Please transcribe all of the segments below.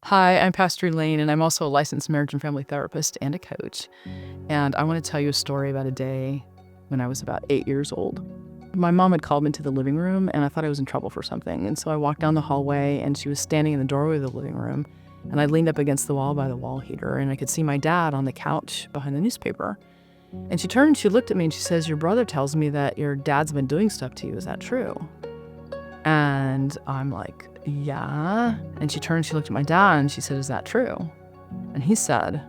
Hi, I'm Pastor Elaine, and I'm also a licensed marriage and family therapist and a coach. And I want to tell you a story about a day when I was about 8 years old. My mom had called me into the living room, and I thought I was in trouble for something. And so I walked down the hallway, and she was standing in the doorway of the living room. And I leaned up against the wall by the wall heater, and I could see my dad on the couch behind the newspaper. And she turned and she looked at me, and she says, "Your brother tells me that your dad's been doing stuff to you. Is that true?" And I'm like, "Yeah." And she turned, she looked at my dad, and she said, "Is that true?" And he said,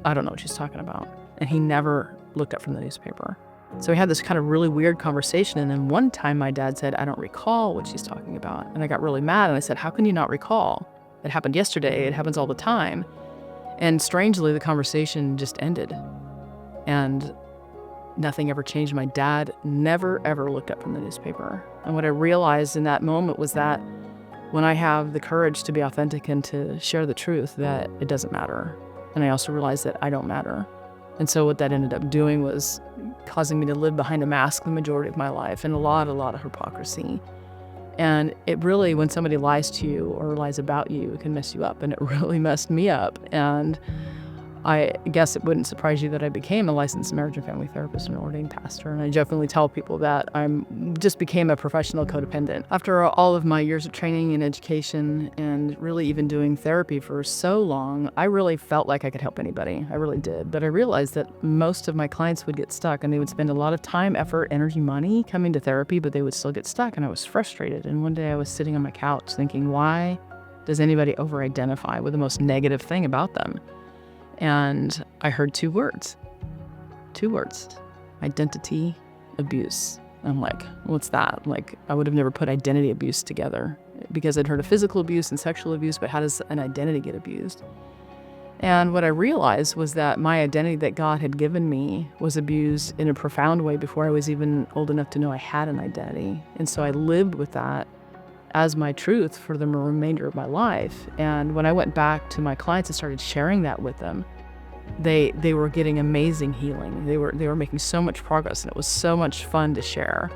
"I don't know what she's talking about." And he never looked up from the newspaper. So we had this kind of really weird conversation. And then one time my dad said, "I don't recall what she's talking about." And I got really mad. And I said, "How can you not recall? It happened yesterday. It happens all the time." And strangely, the conversation just ended. And nothing ever changed. My dad never, ever looked up from the newspaper. And what I realized in that moment was that when I have the courage to be authentic and to share the truth, that it doesn't matter. And I also realized that I don't matter. And so what that ended up doing was causing me to live behind a mask the majority of my life, and a lot of hypocrisy. And it really, when somebody lies to you or lies about you, it can mess you up. And it really messed me up. And I guess it wouldn't surprise you that I became a licensed marriage and family therapist and ordained pastor. And I definitely tell people that I'm just became a professional codependent. After all of my years of training and education and really even doing therapy for so long, I really felt like I could help anybody. I really did. But I realized that most of my clients would get stuck, and they would spend a lot of time, effort, energy, money coming to therapy, but they would still get stuck. And I was frustrated. And one day I was sitting on my couch thinking, why does anybody over-identify with the most negative thing about them? And I heard two words, identity abuse. I'm like, what's that? Like, I would have never put identity abuse together because I'd heard of physical abuse and sexual abuse, but how does an identity get abused? And what I realized was that my identity that God had given me was abused in a profound way before I was even old enough to know I had an identity. And so I lived with that as my truth for the remainder of my life. And when I went back to my clients and started sharing that with them, they were getting amazing healing. They were making so much progress, and it was so much fun to share.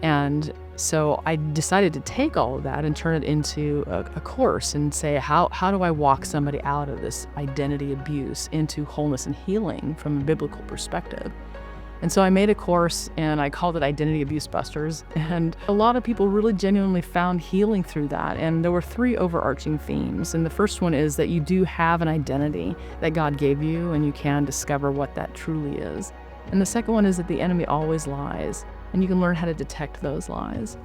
And so I decided to take all of that and turn it into a course and say, how do I walk somebody out of this identity abuse into wholeness and healing from a biblical perspective? And so I made a course, and I called it Identity Abuse Busters. And a lot of people really genuinely found healing through that. And there were 3 overarching themes. And the first one is that you do have an identity that God gave you, and you can discover what that truly is. And the second one is that the enemy always lies, and you can learn how to detect those lies.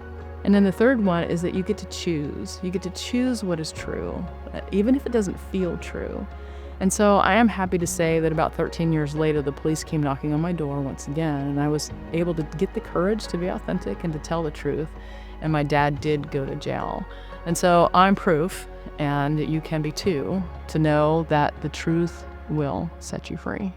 And then the third one is that you get to choose. You get to choose what is true, even if it doesn't feel true. And so I am happy to say that about 13 years later, the police came knocking on my door once again, and I was able to get the courage to be authentic and to tell the truth. And my dad did go to jail. And so I'm proof, and you can be too, to know that the truth will set you free.